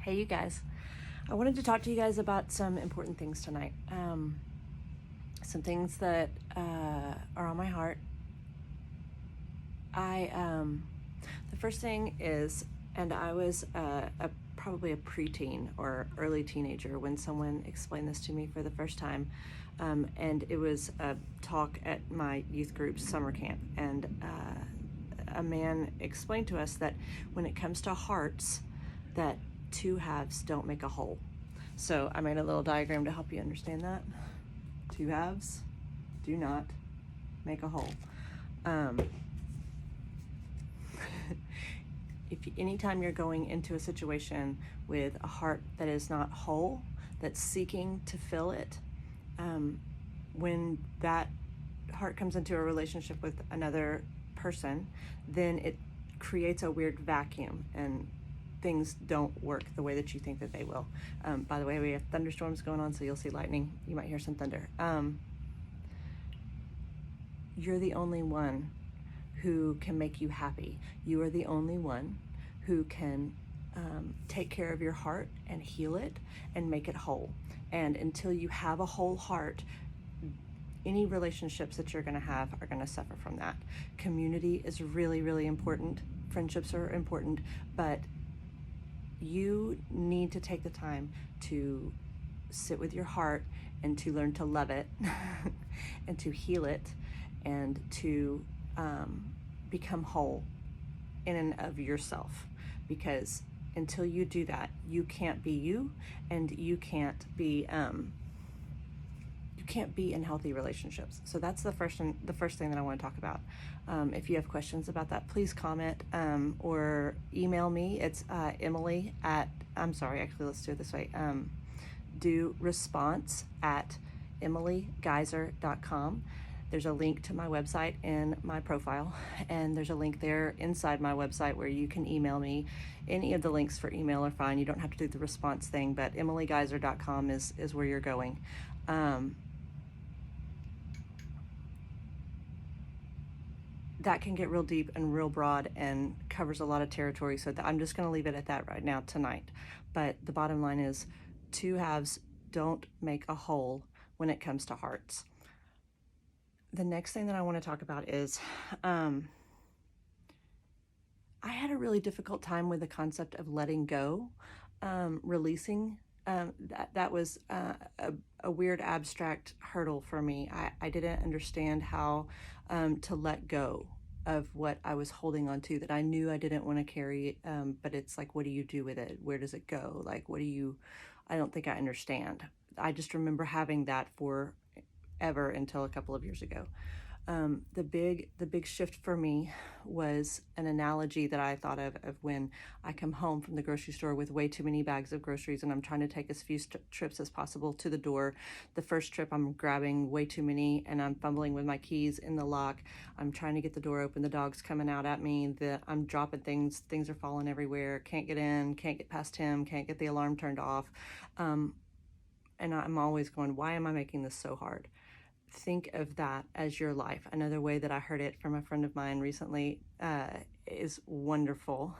Hey, you guys. I wanted to talk to you guys about some important things tonight. Some things that are on my heart. The first thing is, and I was probably a preteen or early teenager when someone explained this to me for the first time. And it was a talk at my youth group's summer camp. And a man explained to us that when it comes to hearts, that two halves don't make a whole. So I made a little diagram to help you understand that. Two halves do not make a whole. Anytime you're going into a situation with a heart that is not whole, that's seeking to fill it, when that heart comes into a relationship with another person, then it creates a weird vacuum and things don't work the way that you think that they will. By the way, we have thunderstorms going on, so you'll see lightning. You might hear some thunder. You're the only one who can make you happy. You are the only one who can take care of your heart and heal it and make it whole. And until you have a whole heart, any relationships that you're going to have are going to suffer from that. Community is really, really important. Friendships are important, but you need to take the time to sit with your heart and to learn to love it and to heal it and to become whole in and of yourself. Because until you do that, you can't be you, and you can't be in healthy relationships. So that's the first thing that I want to talk about. If you have questions about that, please comment or email me. It's Emily at, let's do it this way. Do response at emilygeyser.com. There's a link to my website in my profile, and there's a link there inside my website where you can email me. Any of the links for email are fine. You don't have to do the response thing, but emilygeyser.com is where you're going. That can get real deep and real broad and covers a lot of territory, so I'm just going to leave it at that right now tonight. But the bottom line is, two halves don't make a whole when it comes to hearts. The next thing that I want to talk about is I had a really difficult time with the concept of letting go, releasing. That was a weird abstract hurdle for me. I didn't understand how to let go of what I was holding on to that I knew I didn't want to carry. But it's like, what do you do with it? Where does it go? Like, I don't think I understand. I just remember having that forever until a couple of years ago. The big shift for me was an analogy that I thought of when I come home from the grocery store with way too many bags of groceries and I'm trying to take as few trips as possible to the door. The first trip I'm grabbing way too many and I'm fumbling with my keys in the lock. I'm trying to get the door open. The dog's coming out at me. I'm dropping things. Things are falling everywhere. Can't get in. Can't get past him. Can't get the alarm turned off. And I'm always going, why am I making this so hard? Think of that as your life. Another way that I heard it from a friend of mine recently is wonderful.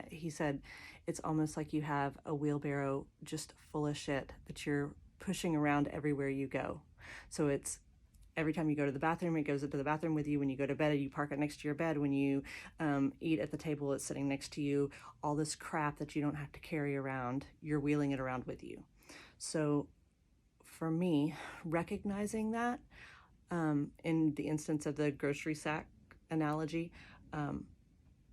He said, it's almost like you have a wheelbarrow just full of shit that you're pushing around everywhere you go. So it's every time you go to the bathroom, it goes into the bathroom with you. When you go to bed, you park it next to your bed. When you eat at the table, it's sitting next to you. All this crap that you don't have to carry around, you're wheeling it around with you. So for me, recognizing that, in the instance of the grocery sack analogy,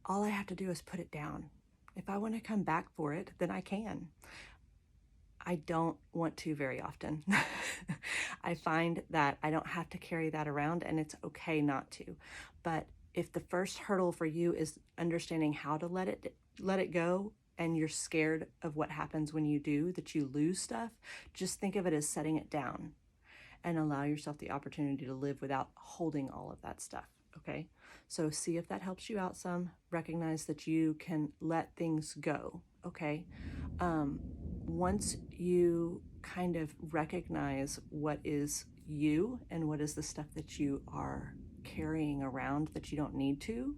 all I have to do is put it down. If I want to come back for it, then I can. I don't want to very often. I find that I don't have to carry that around, and it's okay not to. But if the first hurdle for you is understanding how to let it go, and you're scared of what happens when you do, that you lose stuff, just think of it as setting it down and allow yourself the opportunity to live without holding all of that stuff, okay? So see if that helps you out some. Recognize that you can let things go, okay? Once you kind of recognize what is you and what is the stuff that you are carrying around that you don't need to,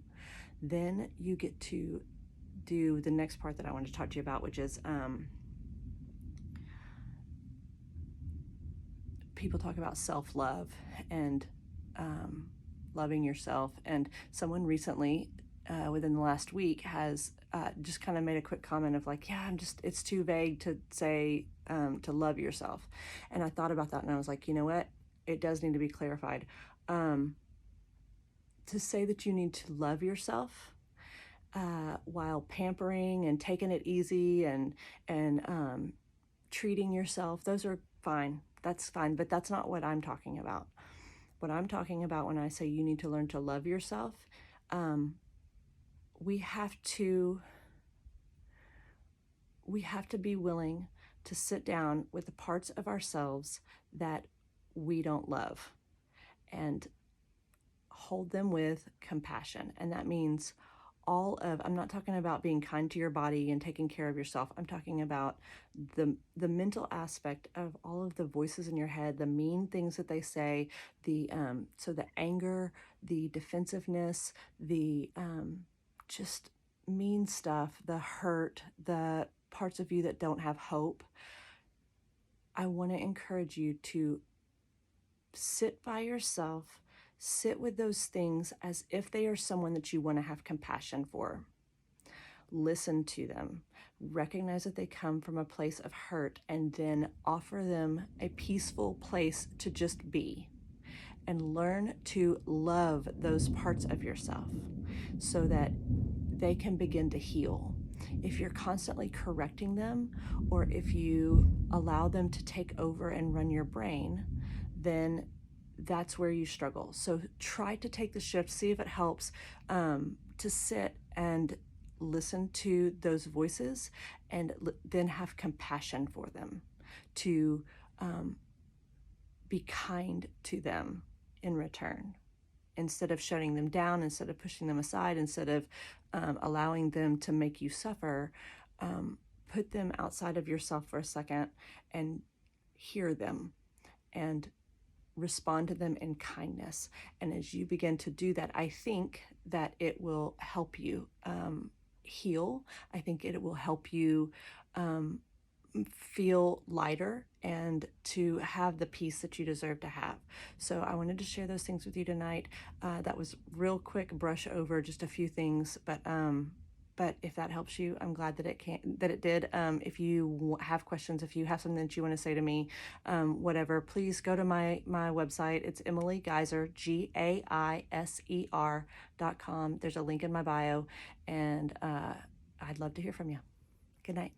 then you get to do the next part that I wanted to talk to you about, which is people talk about self-love and loving yourself. And someone recently, within the last week, has just kind of made a quick comment of like, yeah, it's too vague to say to love yourself. And I thought about that and I was like, you know what? It does need to be clarified. To say that you need to love yourself while pampering and taking it easy and treating yourself, those are fine. That's fine, but that's not what I'm talking about. What I'm talking about when I say you need to learn to love yourself, we have to be willing to sit down with the parts of ourselves that we don't love and hold them with compassion. And that means I'm not talking about being kind to your body and taking care of yourself. I'm talking about the mental aspect of all of the voices in your head, the mean things that they say, so the anger, the defensiveness, the just mean stuff, the hurt, the parts of you that don't have hope. I want to encourage you to sit by yourself. Sit with those things as if they are someone that you want to have compassion for. Listen to them. Recognize that they come from a place of hurt, and then offer them a peaceful place to just be. And learn to love those parts of yourself so that they can begin to heal. If you're constantly correcting them, or if you allow them to take over and run your brain, then that's where you struggle. So try to take the shift, see if it helps, to sit and listen to those voices and then have compassion for them, to be kind to them in return, instead of shutting them down, instead of pushing them aside, instead of allowing them to make you suffer. Put them outside of yourself for a second and hear them and respond to them in kindness. And as you begin to do that, I think that it will help you heal. I think it will help you feel lighter and to have the peace that you deserve to have. So I wanted to share those things with you tonight. That was real quick brush over just a few things, but if that helps you, I'm glad that it did. If you have questions, if you have something that you want to say to me, whatever, please go to my website. It's Emily Geiser, GAISER.com. There's a link in my bio, and I'd love to hear from you. Good night.